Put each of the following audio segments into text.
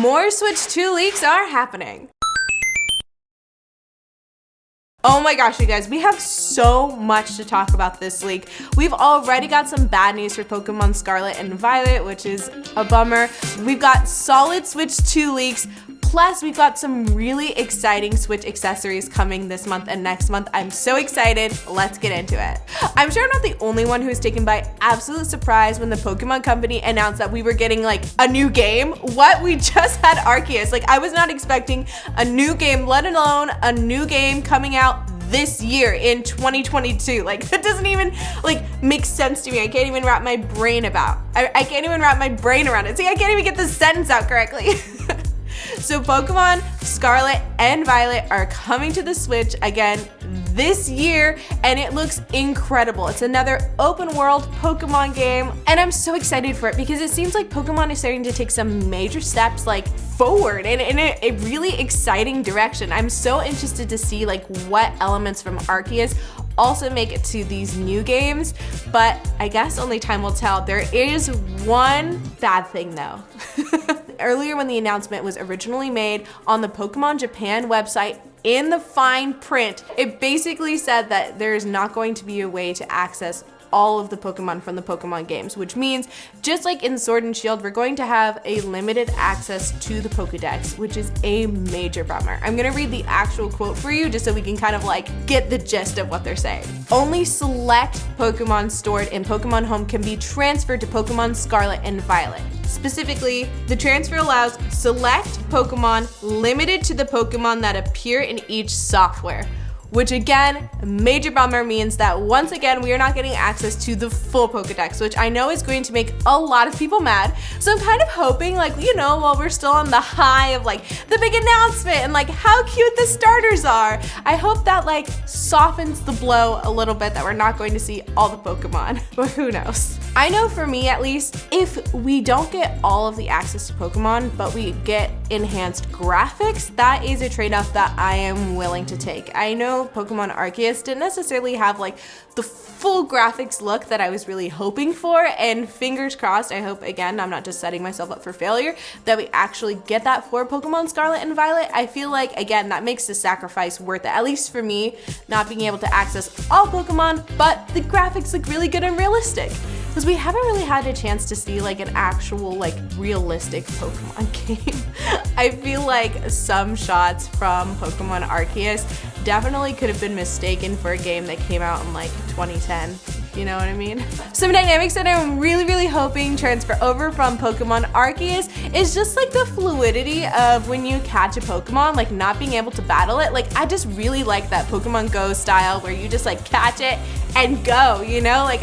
more Switch 2 leaks are happening. Oh my gosh, you guys, we have so much to talk about this leak. We've already got some bad news for Pokemon Scarlet and Violet, which is a bummer. We've got solid Switch 2 leaks, plus we've got some really exciting Switch accessories coming this month and next month. I'm so excited. Let's get into it. I'm sure I'm not the only one who was taken by absolute surprise when the Pokemon company announced that we were getting like a new game. What? We just had Arceus. Like, I was not expecting a new game, let alone a new game coming out this year in 2022. Like, that doesn't even like make sense to me. I can't even wrap my brain about. I can't even wrap my brain around it. See, I can't even get the sentence out correctly. So Pokemon Scarlet and Violet are coming to the Switch again this year, and it looks incredible. It's another open world Pokemon game, and I'm so excited for it because it seems like Pokemon is starting to take some major steps like forward in a really exciting direction. I'm so interested to see like what elements from Arceus also make it to these new games, but I guess only time will tell. There is one bad thing though. Earlier when the announcement was originally made on the Pokemon Japan website, in the fine print, it basically said that there is not going to be a way to access all of the Pokemon from the Pokemon games, which means just like in Sword and Shield, we're going to have a limited access to the Pokedex, which is a major bummer. I'm gonna read the actual quote for you just so we can kind of like get the gist of what they're saying. Only select Pokemon stored in Pokemon Home can be transferred to Pokemon Scarlet and Violet. Specifically, the transfer allows select Pokemon limited to the Pokemon that appear in each software, which again, major bummer, means that once again, we are not getting access to the full Pokedex, which I know is going to make a lot of people mad. So I'm kind of hoping, like, you know, while we're still on the high of like the big announcement and like how cute the starters are, I hope that like softens the blow a little bit that we're not going to see all the Pokemon, but who knows? I know for me at least, if we don't get all of the access to Pokemon, but we get enhanced graphics, that is a trade-off that I am willing to take. I know Pokemon Arceus didn't necessarily have like the full graphics look that I was really hoping for, and fingers crossed, I hope, again, I'm not just setting myself up for failure, that we actually get that for Pokemon Scarlet and Violet. I feel like, again, that makes the sacrifice worth it, at least for me, not being able to access all Pokemon, but the graphics look really good and realistic. Because we haven't really had a chance to see like an actual like realistic Pokemon game. I feel like some shots from Pokemon Arceus definitely could have been mistaken for a game that came out in like 2010. You know what I mean? Some dynamics that I'm really hoping transfer over from Pokemon Arceus is just like the fluidity of when you catch a Pokemon, like not being able to battle it. Like, I just really like that Pokemon Go style where you just like catch it and go, you know? Like,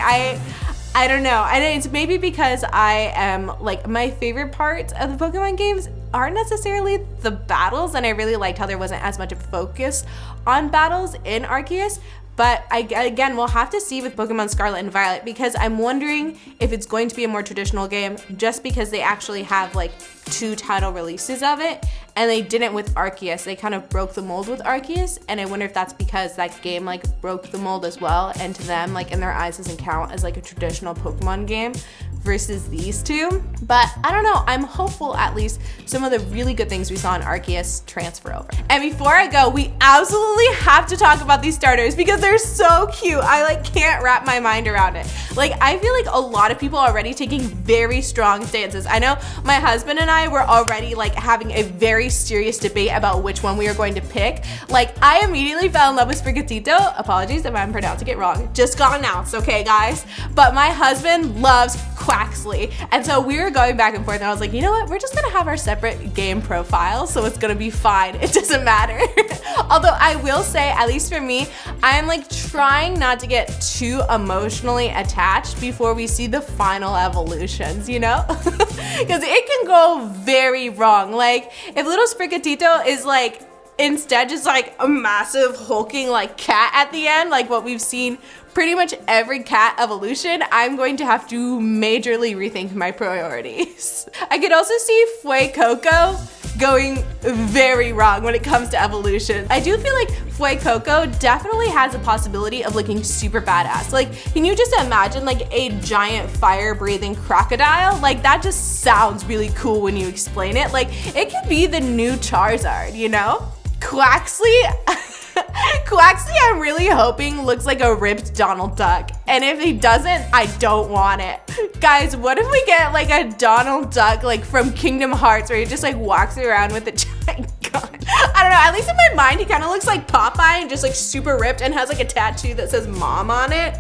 I don't know, and it's maybe because I am like, my favorite parts of the Pokemon games aren't necessarily the battles, and I really liked how there wasn't as much of a focus on battles in Arceus. But again, we'll have to see with Pokemon Scarlet and Violet, because I'm wondering if it's going to be a more traditional game just because they actually have like 2 title releases of it, and they didn't with Arceus. They kind of broke the mold with Arceus, and I wonder if that's because that game like broke the mold as well, and to them, like in their eyes, doesn't count as like a traditional Pokemon game versus these two. But I don't know, I'm hopeful at least some of the really good things we saw in Arceus transfer over. And before I go, we absolutely have to talk about these starters because they're so cute. I like can't wrap my mind around it. Like, I feel like a lot of people are already taking very strong stances. I know my husband and I were already like having a very serious debate about which one we were going to pick. Like, I immediately fell in love with Sprigatito. Apologies if I'm pronouncing it wrong. Just got announced, okay guys? But my husband loves Quaxley. And so we were going back and forth, and I was like, you know what? We're just gonna have our separate game profiles, so it's gonna be fine. It doesn't matter. Although I will say, at least for me, I'm like trying not to get too emotionally attached before we see the final evolutions, you know? Because it can go very wrong. Like, if little Sprigatito is like instead just like a massive hulking like cat at the end, like what we've seen pretty much every cat evolution, I'm going to have to majorly rethink my priorities. I could also see Fuecoco going very wrong when it comes to evolution. I do feel like Fuecoco definitely has a possibility of looking super badass. Like, can you just imagine like a giant fire-breathing crocodile? Like, that just sounds really cool when you explain it. Like, it could be the new Charizard, you know? Quaxley, I'm really hoping looks like a ripped Donald Duck. And if he doesn't, I don't want it. Guys, what if we get like a Donald Duck like from Kingdom Hearts where he just like walks around with a giant gun? I don't know, at least in my mind, he kind of looks like Popeye and just like super ripped and has like a tattoo that says mom on it.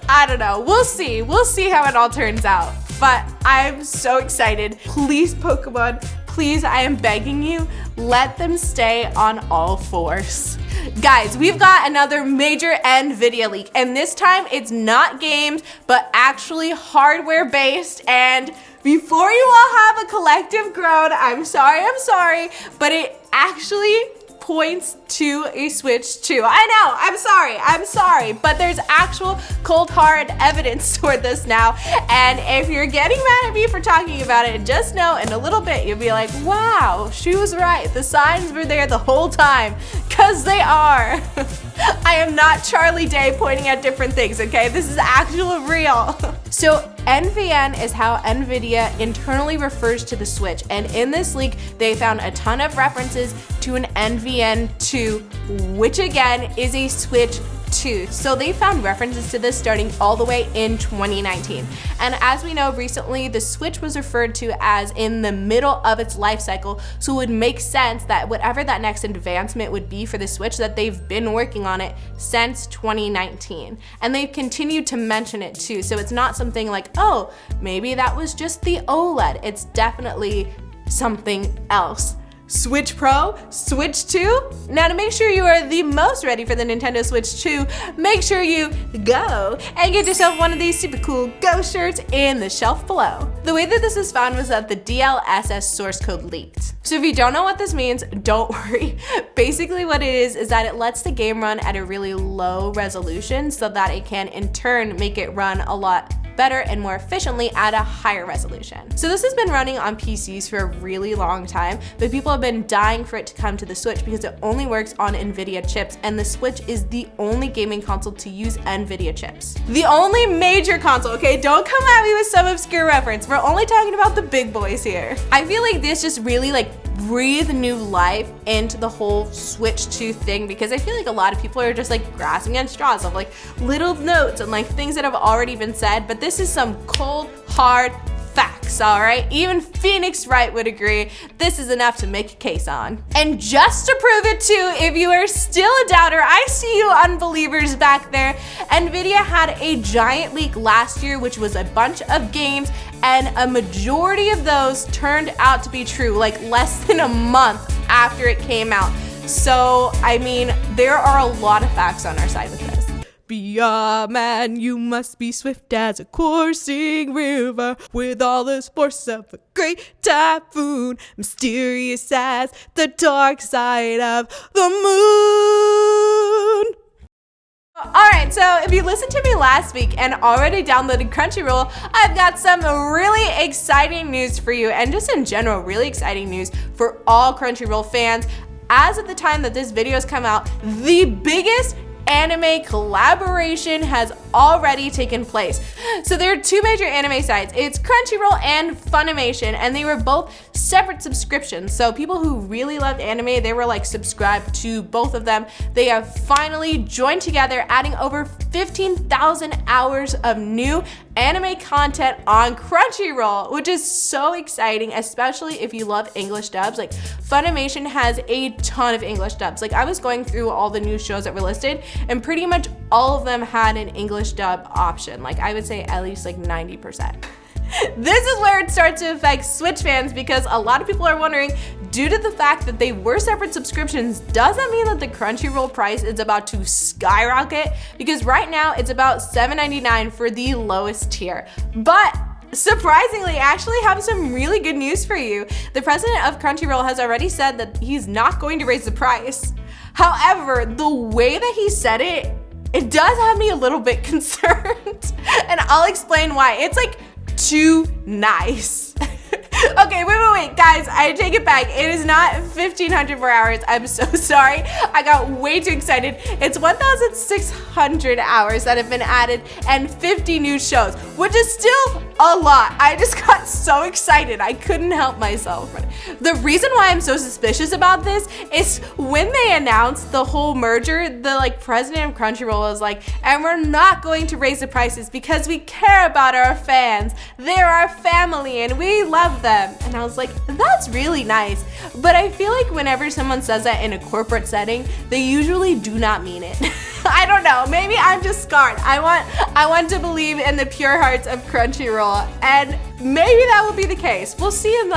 I don't know, we'll see how it all turns out. But I'm so excited. Please, Pokemon, please, I am begging you, let them stay on all fours. Guys, we've got another major Nvidia leak, and this time it's not games, but actually hardware based. And before you all have a collective groan, I'm sorry, but it actually points to a Switch 2. I know, I'm sorry, but there's actual cold hard evidence toward this now. And if you're getting mad at me for talking about it, just know in a little bit you'll be like, wow, she was right. The signs were there the whole time, because they are. I am not Charlie Day pointing at different things, okay? This is actual real. So NVN is how Nvidia internally refers to the Switch, and in this leak they found a ton of references to an NVN 2, which again is a Switch 2. So they found references to this starting all the way in 2019. And as we know, recently the Switch was referred to as in the middle of its life cycle, so it would make sense that whatever that next advancement would be for the Switch, that they've been working on it since 2019. And they've continued to mention it too, so it's not something like, oh, maybe that was just the OLED. It's definitely something else. Switch Pro, Switch 2. Now, to make sure you are the most ready for the Nintendo Switch 2, make sure you go and get yourself one of these super cool Go shirts in the shelf below. The way that this was found was that the DLSS source code leaked. So if you don't know what this means, don't worry. Basically what it is that it lets the game run at a really low resolution so that it can in turn make it run a lot better and more efficiently at a higher resolution. So this has been running on PCs for a really long time, but people have been dying for it to come to the Switch because it only works on Nvidia chips, and the Switch is the only gaming console to use Nvidia chips. The only major console, okay? Don't come at me with some obscure reference. We're only talking about the big boys here. I feel like this just really breathe new life into the whole Switch 2 thing, because I feel like a lot of people are just grasping at straws of little notes and things that have already been said, but this is some cold, hard facts, all right? Even Phoenix Wright would agree this is enough to make a case on. And just to prove it too, if you are still a doubter, I see you unbelievers back there, Nvidia had a giant leak last year, which was a bunch of games, and a majority of those turned out to be true, less than a month after it came out. So, I mean, there are a lot of facts on our side with this. Be a man, you must be swift as a coursing river, with all the force of a great typhoon, mysterious as the dark side of the moon. Alright, so if you listened to me last week and already downloaded Crunchyroll, I've got some really exciting news for you, and just in general, really exciting news for all Crunchyroll fans. As of the time that this video has come out, the biggest anime collaboration has already taken place. So there are two major anime sites. It's Crunchyroll and Funimation, and they were both separate subscriptions. So people who really loved anime, they were subscribed to both of them. They have finally joined together, adding over 15,000 hours of new anime content on Crunchyroll, which is so exciting, especially if you love English dubs. Funimation has a ton of English dubs. I was going through all the new shows that were listed, and pretty much all of them had an English dub option. I would say at least 90%. This is where it starts to affect Switch fans, because a lot of people are wondering, due to the fact that they were separate subscriptions, does that mean that the Crunchyroll price is about to skyrocket? Because right now it's about $7.99 for the lowest tier. But surprisingly, I actually have some really good news for you. The president of Crunchyroll has already said that he's not going to raise the price. However, the way that he said it, it does have me a little bit concerned. And I'll explain why. It's too nice. Okay, wait, guys, I take it back. It is not 1,500 more hours. I'm so sorry. I got way too excited. It's 1,600 hours that have been added and 50 new shows, which is still a lot. I just got so excited. I couldn't help myself. The reason why I'm so suspicious about this is when they announced the whole merger, the president of Crunchyroll was like, and we're not going to raise the prices because we care about our fans. They're our family and we love them. And I was like, that's really nice. But I feel like whenever someone says that in a corporate setting, they usually do not mean it. I don't know, maybe I'm just scarred. I want to believe in the pure hearts of Crunchyroll, and maybe that will be the case. We'll see in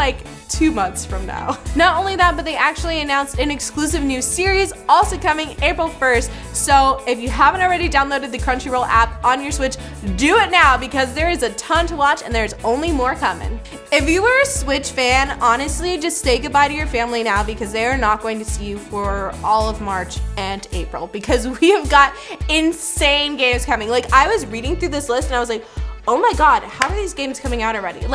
2 months from now. Not only that, but they actually announced an exclusive new series also coming April 1st. So if you haven't already downloaded the Crunchyroll app on your Switch, do it now because there is a ton to watch and there's only more coming. If you were a Switch fan, honestly, just say goodbye to your family now because they are not going to see you for all of March and April because we have got insane games coming. I was reading through this list and I was like, oh my God, how are these games coming out already?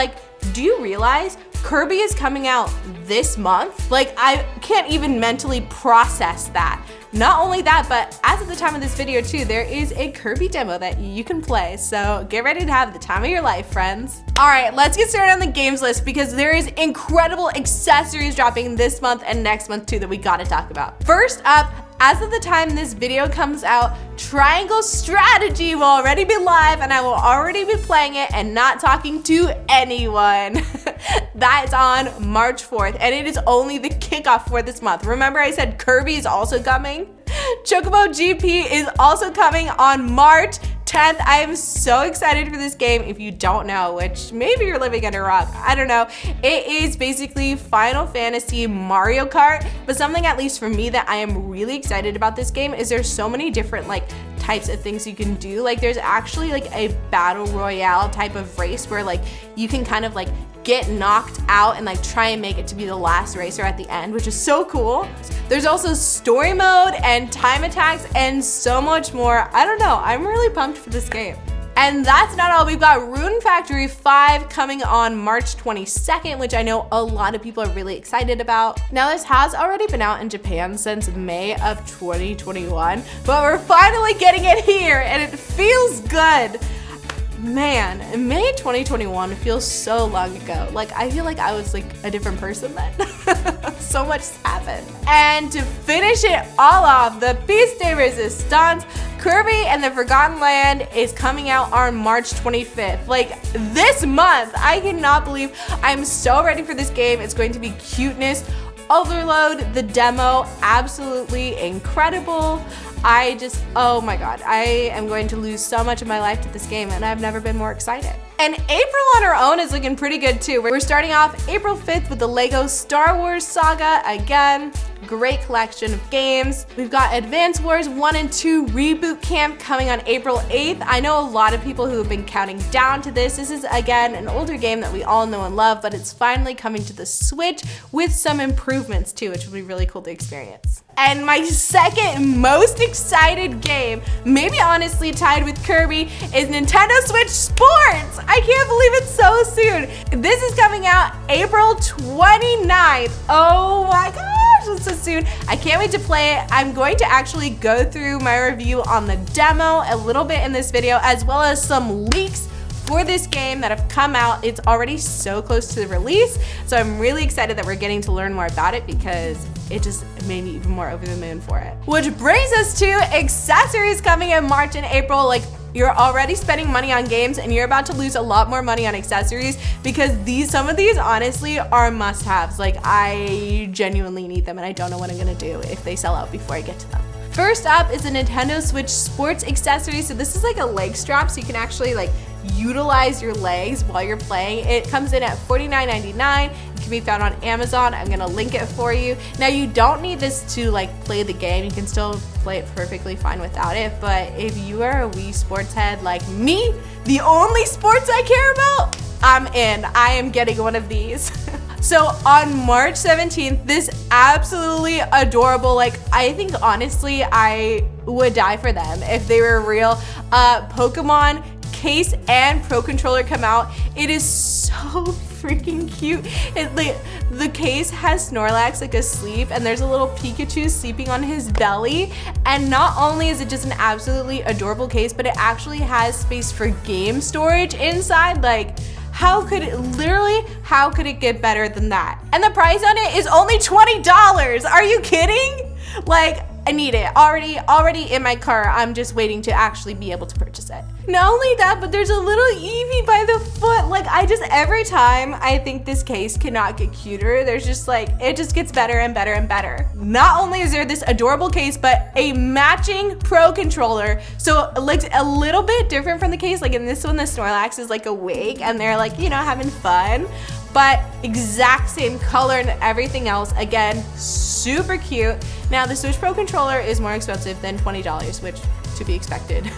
Do you realize Kirby is coming out this month? I can't even mentally process that. Not only that, but as of the time of this video too, there is a Kirby demo that you can play. So get ready to have the time of your life, friends. All right, let's get started on the games list because there is incredible accessories dropping this month and next month too that we gotta talk about. First up, as of the time this video comes out, Triangle Strategy will already be live and I will already be playing it and not talking to anyone. That is on March 4th and it is only the kickoff for this month. Remember I said Kirby is also coming? Chocobo GP is also coming on March 10th. I am so excited for this game. If you don't know, which maybe you're living under a rock, I don't know. It is basically Final Fantasy Mario Kart, but something at least for me that I am really excited about this game is there's so many different types of things you can do. There's actually a battle royale type of race where you can kind of get knocked out and try and make it to be the last racer at the end, which is so cool. There's also story mode and time attacks and so much more. I don't know, I'm really pumped for this game. And that's not all. We've got Rune Facotry 5 coming on March 22nd, which I know a lot of people are really excited about. Now, this has already been out in Japan since May of 2021, but we're finally getting it here and it feels good. Man, May 2021 feels so long ago. I feel like I was a different person then. So much has happened. And to finish it all off, the piece de resistance, Kirby and the Forgotten Land is coming out on March 25th. This month, I cannot believe I'm so ready for this game. It's going to be cuteness overload. The demo, absolutely incredible. Oh my God, I am going to lose so much of my life to this game and I've never been more excited. And April on her own is looking pretty good too. We're starting off April 5th with the Lego Star Wars Saga. Again, great collection of games. We've got Advance Wars 1 and 2 Reboot Camp coming on April 8th. I know a lot of people who have been counting down to this. This is again an older game that we all know and love, but it's finally coming to the Switch with some improvements too, which will be really cool to experience. And my second most excited game, maybe honestly tied with Kirby, is Nintendo Switch Sports. I can't believe it's so soon. This is coming out April 29th. Oh my gosh, it's so soon. I can't wait to play it. I'm going to actually go through my review on the demo a little bit in this video, as well as some leaks for this game that have come out. It's already so close to the release, so I'm really excited that we're getting to learn more about it because it just made me even more over the moon for it. Which brings us to accessories coming in March and April. You're already spending money on games and you're about to lose a lot more money on accessories because some of these honestly are must-haves. I genuinely need them and I don't know what I'm gonna do if they sell out before I get to them. First up is a Nintendo Switch Sports accessory. So this is a leg strap so you can actually utilize your legs while you're playing. It comes in at $49.99. It can be found on Amazon. I'm gonna link it for you. Now you don't need this to play the game. You can still play it perfectly fine without it. But if you are a Wii sports head like me, the only sports I care about, I'm in. I am getting one of these. So on March 17th, this absolutely adorable, I think honestly, I would die for them if they were real. Pokemon case and Pro Controller come out. It is so freaking cute. The case has Snorlax like asleep, and there's a little Pikachu sleeping on his belly. And not only is it just an absolutely adorable case, but it actually has space for game storage inside. Like, how could it get better than that? And the price on it is only $20. Are you kidding? Like, I need it. Already in my car. I'm just waiting to actually be able to purchase it. Not only that, but there's a little Eevee by the foot. Like, every time I think this case cannot get cuter, there's just like, it just gets better and better and better. Not only is there this adorable case, but a matching Pro controller. So like a little bit different from the case. Like in this one, the Snorlax is like awake and they're like, you know, having fun. But exact same color and everything else. Again, super cute. Now the Switch Pro controller is more expensive than $20, which to be expected.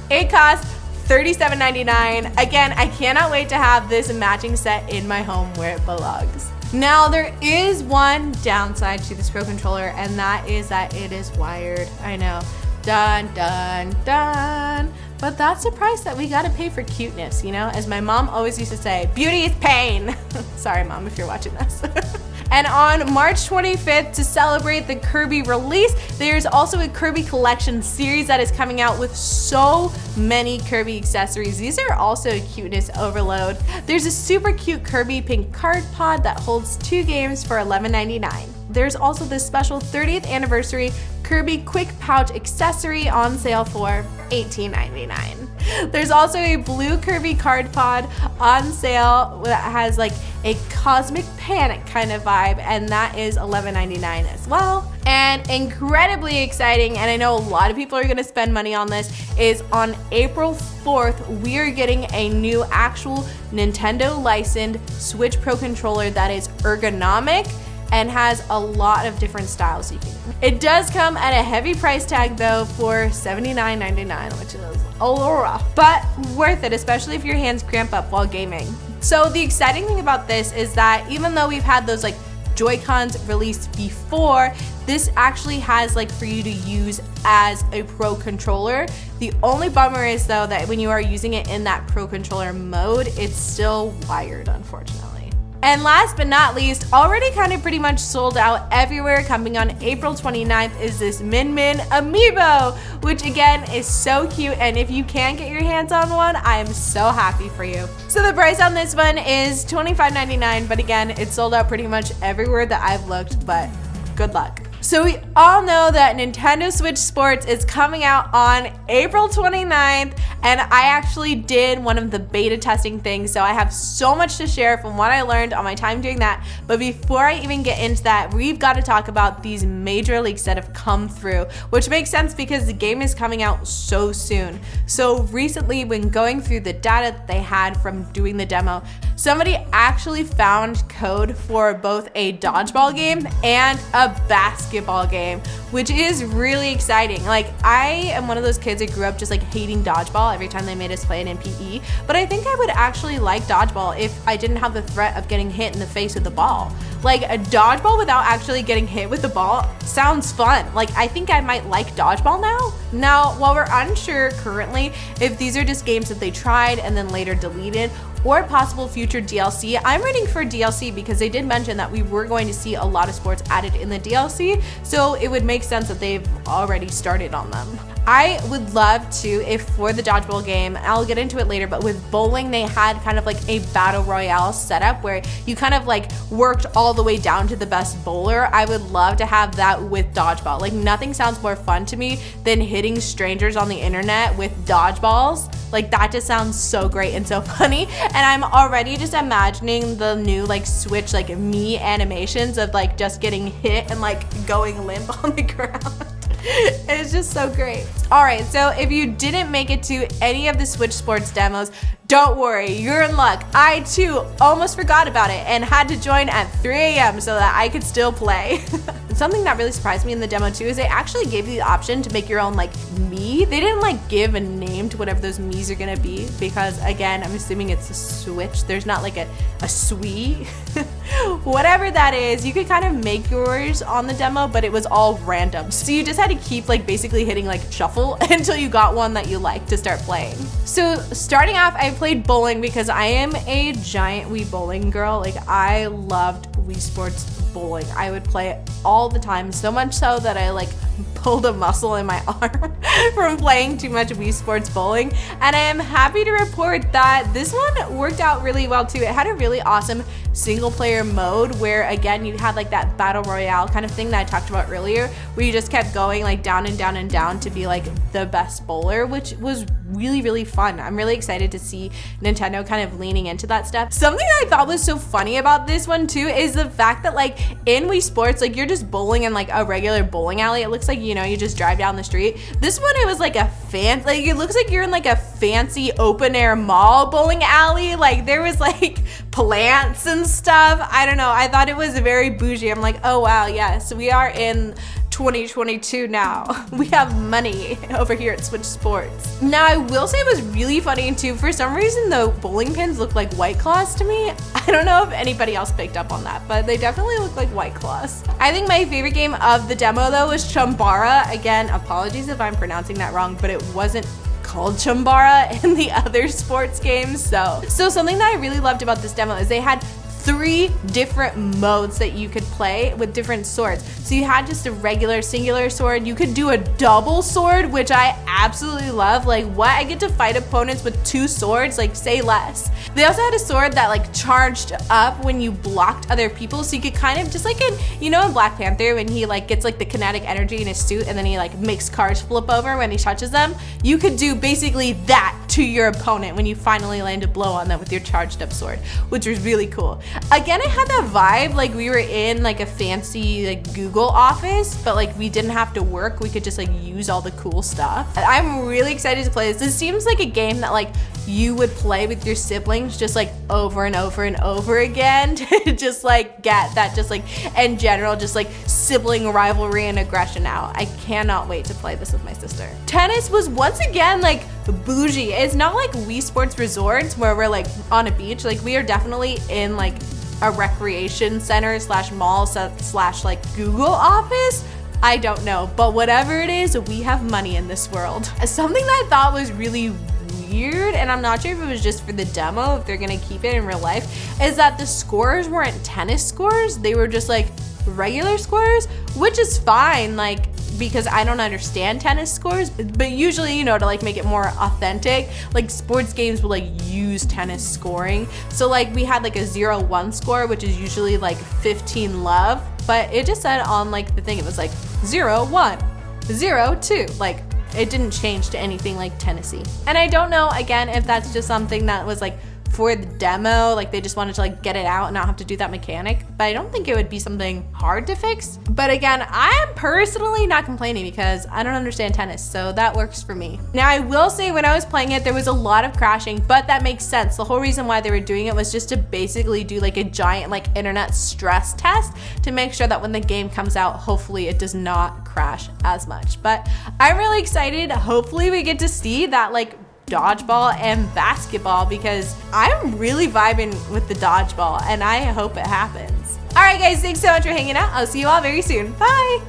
It costs $37.99. Again, I cannot wait to have this matching set in my home where it belongs. Now there is one downside to this Pro controller, and that is that it is wired. I know, dun dun dun. But that's the price that we gotta pay for cuteness, you know? As my mom always used to say, beauty is pain. Sorry, Mom, if you're watching this. And on March 25th, to celebrate the Kirby release, there's also a Kirby collection series that is coming out with so many Kirby accessories. These are also a cuteness overload. There's a super cute Kirby pink card pod that holds 2 games for $11.99. There's also this special 30th anniversary Kirby quick pouch accessory on sale for $18.99. There's also a blue Kirby card pod on sale that has like a cosmic panic kind of vibe, and that is $11.99 as well. And incredibly exciting, and I know a lot of people are gonna spend money on this, is on April 4th, we are getting a new actual Nintendo licensed Switch Pro controller that is ergonomic and has a lot of different styles you can. It does come at a heavy price tag though for $79.99, which is a little rough, but worth it, especially if your hands cramp up while gaming. So the exciting thing about this is that even though we've had those like Joy-Cons released before, this actually has like for you to use as a Pro controller. The only bummer is though that when you are using it in that Pro controller mode, it's still wired, unfortunately. And last but not least, already kind of pretty much sold out everywhere, coming on April 29th is this Min Min amiibo, which again is so cute, and if you can get your hands on one, I am so happy for you. So the price on this one is $25.99, but again, it's sold out pretty much everywhere that I've looked, but good luck. So we all know that Nintendo Switch Sports is coming out on April 29th, and I actually did one of the beta testing things, so I have so much to share from what I learned on my time doing that. But before I even get into that, we've got to talk about these major leaks that have come through, which makes sense because the game is coming out so soon. So recently, when going through the data that they had from doing the demo, somebody actually found code for both a dodgeball game and a basketball game, which is really exciting. Like, I am one of those kids that grew up just like hating dodgeball every time they made us play it in PE, but I think I would actually like dodgeball if I didn't have the threat of getting hit in the face with the ball. Like, a dodgeball without actually getting hit with the ball sounds fun. Like, I think I might like dodgeball now. Now, while we're unsure currently if these are just games that they tried and then later deleted, or possible future DLC, I'm rooting for DLC because they did mention that we were going to see a lot of sports added in the DLC, so it would make sense that they've already started on them. I would love to, if for the dodgeball game, I'll get into it later, but with bowling, they had kind of like a battle royale setup where you kind of like worked all the way down to the best bowler. I would love to have that with dodgeball. Like, nothing sounds more fun to me than hitting strangers on the internet with dodgeballs. Like, that just sounds so great and so funny. And I'm already just imagining the new like Switch like me animations of like just getting hit and like going limp on the ground. It's just so great. All right, so if you didn't make it to any of the Switch Sports demos, don't worry, you're in luck. I too almost forgot about it and had to join at 3 a.m. so that I could still play. Something that really surprised me in the demo too is they actually gave you the option to make your own like Mii. They didn't like give a name to whatever those Miis are gonna be because, again, I'm assuming it's a Switch. There's not like a Swii. Whatever that is, you could kind of make yours on the demo, but it was all random. So you just had to keep like basically hitting like shuffle struggle until you got one that you like to start playing. So starting off, I played bowling because I am a giant Wii bowling girl. Like, I loved Wii Sports bowling. I would play it all the time, so much so that I like pulled a muscle in my arm from playing too much Wii Sports bowling. And I am happy to report that this one worked out really well too. It had a really awesome single player mode where, again, you had like that battle royale kind of thing that I talked about earlier, where you just kept going like down and down and down to be like the best bowler, which was really, really fun. I'm really excited to see Nintendo kind of leaning into that stuff. Something that I thought was so funny about this one too is the fact that like in Wii Sports, like you're just bowling in like a regular bowling alley. It looks like, you know, you just drive down the street. This one, it was like a like it looks like you're in like a fancy open air mall bowling alley. Like there was like plants and stuff. I don't know. I thought it was very bougie. I'm like, oh wow, yes, we are in 2022 now. We have money over here at Switch Sports. Now, I will say it was really funny too. For some reason, the bowling pins look like White Claws to me. I don't know if anybody else picked up on that, but they definitely look like White Claws. I think my favorite game of the demo though was Chumbara. Again, apologies if I'm pronouncing that wrong, but it wasn't called Chumbara in the other sports games. So something that I really loved about this demo is they had 3 different modes that you could play with different swords. So you had just a regular singular sword. You could do a double sword, which I absolutely love. Like, what? I get to fight opponents with 2 swords, like, say less. They also had a sword that like charged up when you blocked other people. So you could kind of just like in, you know, in Black Panther when he like gets like the kinetic energy in his suit and then he like makes cars flip over when he touches them. You could do basically that to your opponent when you finally land a blow on them with your charged up sword, which was really cool. Again, it had that vibe like we were in like a fancy like Google office, but like we didn't have to work. We could just like use all the cool stuff. I'm really excited to play this. This seems like a game that like you would play with your siblings just like over and over and over again to just like get that just like in general just like sibling rivalry and aggression out. I cannot wait to play this with my sister. Tennis was once again like bougie. It's not like Wii Sports Resorts where we're like on a beach. Like we are definitely in like a recreation center slash mall slash like Google office. I don't know, but whatever it is, we have money in this world. Something that I thought was really weird, and I'm not sure if it was just for the demo, if they're gonna keep it in real life, is that the scores weren't tennis scores. They were just like regular scores, which is fine, like, because I don't understand tennis scores, but usually, you know, to like make it more authentic, like sports games will like use tennis scoring. So like we had like a 0-1 score, which is usually like 15 love, but it just said on like the thing, it was like 0-1, 0-2, like it didn't change to anything like Tennessee. And I don't know, again, if that's just something that was like for the demo, like they just wanted to like get it out and not have to do that mechanic, but I don't think it would be something hard to fix. But again, I'm personally not complaining because I don't understand tennis, so that works for me. Now I will say when I was playing it, there was a lot of crashing, but that makes sense. The whole reason why they were doing it was just to basically do like a giant like internet stress test to make sure that when the game comes out, hopefully it does not crash as much. But I'm really excited. Hopefully we get to see that like dodgeball and basketball because I'm really vibing with the dodgeball and I hope it happens. All right guys, thanks so much for hanging out. I'll see you all very soon. Bye.